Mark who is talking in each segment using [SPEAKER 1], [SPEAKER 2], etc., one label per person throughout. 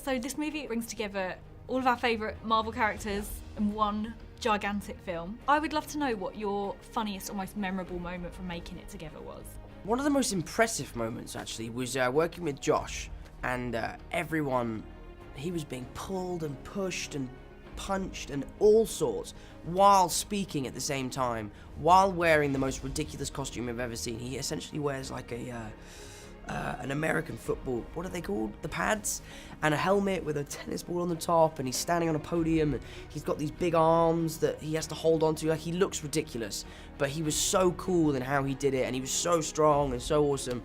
[SPEAKER 1] So this movie brings together all of our favourite Marvel characters in one gigantic film. I would love to know what your funniest or most memorable moment from making it together was.
[SPEAKER 2] One of the most impressive moments, actually, was working with Josh, and everyone, he was being pulled and pushed and punched and all sorts, while speaking at the same time, while wearing the most ridiculous costume I've ever seen. He essentially wears like an American football, what are they called? The pads? And a helmet with a tennis ball on the top, and he's standing on a podium, and he's got these big arms that he has to hold on to. Like, he looks ridiculous, but he was so cool in how he did it, and he was so strong and so awesome.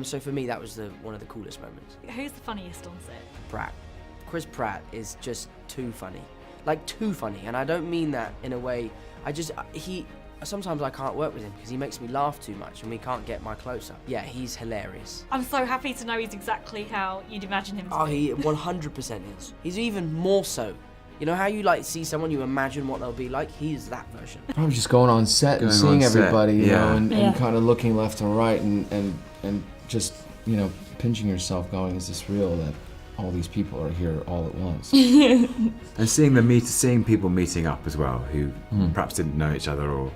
[SPEAKER 2] So for me, that was one of the coolest moments.
[SPEAKER 1] Who's the funniest on set?
[SPEAKER 2] Pratt. Chris Pratt is just too funny. Like, too funny, and I don't mean that in a way, sometimes I can't work with him because he makes me laugh too much and we can't get my close-up. Yeah, he's hilarious.
[SPEAKER 1] I'm so happy to know he's exactly how you'd imagine him to be.
[SPEAKER 2] Oh, he 100% is. He's even more so. You know how you like see someone, you imagine what they'll be like? He's that version.
[SPEAKER 3] Probably just going on set and seeing everybody, you know, and
[SPEAKER 4] Yeah.
[SPEAKER 3] kind of looking left and right and just, you know, pinching yourself going, is this real that all these people are here all at once?
[SPEAKER 5] And seeing people meeting up as well who perhaps didn't know each other, or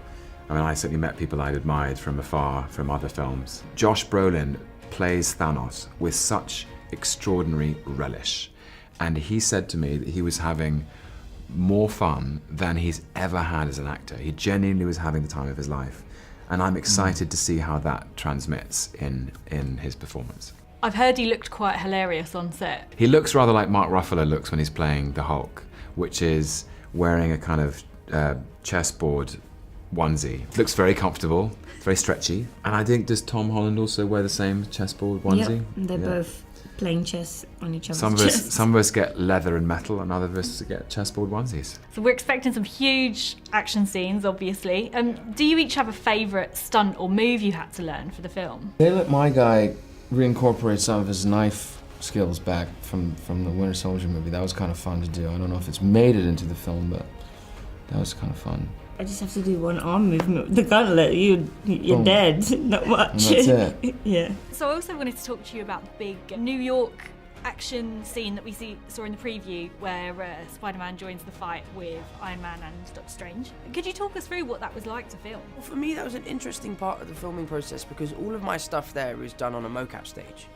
[SPEAKER 5] I mean, I certainly met people I'd admired from afar from other films. Josh Brolin plays Thanos with such extraordinary relish, and he said to me that he was having more fun than he's ever had as an actor. He genuinely was having the time of his life, and I'm excited to see how that transmits in his performance.
[SPEAKER 1] I've heard he looked quite hilarious on set.
[SPEAKER 5] He looks rather like Mark Ruffalo looks when he's playing the Hulk, which is wearing a kind of chessboard onesie. Looks very comfortable, it's very stretchy. And I think, does Tom Holland also wear the same chessboard onesie?
[SPEAKER 4] Yep, they're both playing chess on each other's chests.
[SPEAKER 5] Some of us get leather and metal, and other of us get chessboard onesies.
[SPEAKER 1] So we're expecting some huge action scenes, obviously. Do you each have a favourite stunt or move you had to learn for the film?
[SPEAKER 3] They let my guy reincorporate some of his knife skills back from the Winter Soldier movie. That was kind of fun to do. I don't know if it's made it into the film, but that was kind of fun.
[SPEAKER 4] I just have to do one arm movement with the gauntlet. You're
[SPEAKER 3] Boom.
[SPEAKER 4] dead. Not much.
[SPEAKER 3] And that's it.
[SPEAKER 4] Yeah.
[SPEAKER 1] So I also wanted to talk to you about the big New York action scene that we saw in the preview where Spider-Man joins the fight with Iron Man and Doctor Strange. Could you talk us through what that was like to film?
[SPEAKER 2] Well, for me, that was an interesting part of the filming process because all of my stuff there is done on a mocap stage.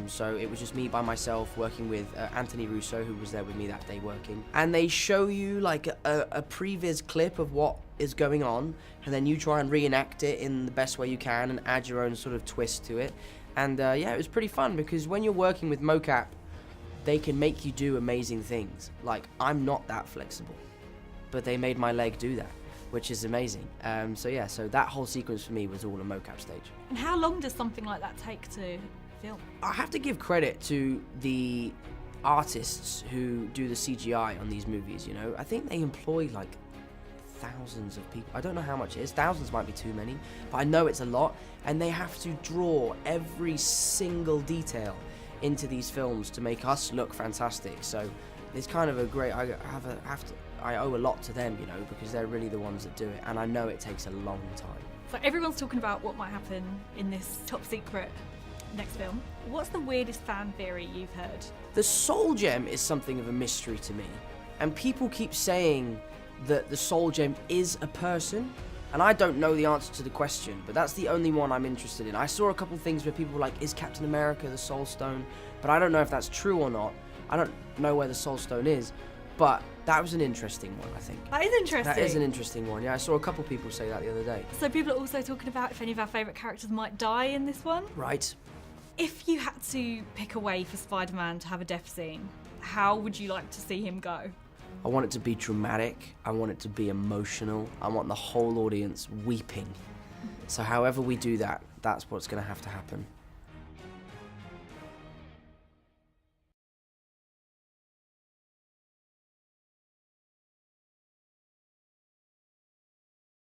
[SPEAKER 2] So it was just me by myself working with Anthony Russo, who was there with me that day working. And they show you like a previs clip of what is going on, and then you try and reenact it in the best way you can and add your own sort of twist to it. And yeah, it was pretty fun because when you're working with mocap, they can make you do amazing things. Like, I'm not that flexible, but they made my leg do that, which is amazing. So yeah, so that whole sequence for me was all a mocap stage.
[SPEAKER 1] And how long does something like that take to film?
[SPEAKER 2] I have to give credit to the artists who do the CGI on these movies, you know. I think they employ like thousands of people. I don't know how much it is. Thousands might be too many, but I know it's a lot. And they have to draw every single detail into these films to make us look fantastic. So it's kind of a great, I owe a lot to them, you know, because they're really the ones that do it. And I know it takes a long time.
[SPEAKER 1] So everyone's talking about what might happen in this top secret next film. What's the weirdest fan theory you've heard?
[SPEAKER 2] The Soul Gem is something of a mystery to me. And people keep saying that the Soul Gem is a person, and I don't know the answer to the question, but that's the only one I'm interested in. I saw a couple things where people were like, is Captain America the Soul Stone? But I don't know if that's true or not. I don't know where the Soul Stone is, but that was an interesting one, I think.
[SPEAKER 1] That is interesting.
[SPEAKER 2] That is an interesting one, yeah. I saw a couple people say that the other day.
[SPEAKER 1] So people are also talking about if any of our favourite characters might die in this one.
[SPEAKER 2] Right.
[SPEAKER 1] If you had to pick a way for Spider-Man to have a death scene, how would you like to see him go?
[SPEAKER 2] I want it to be dramatic. I want it to be emotional. I want the whole audience weeping. So however we do that, that's what's going to have to happen.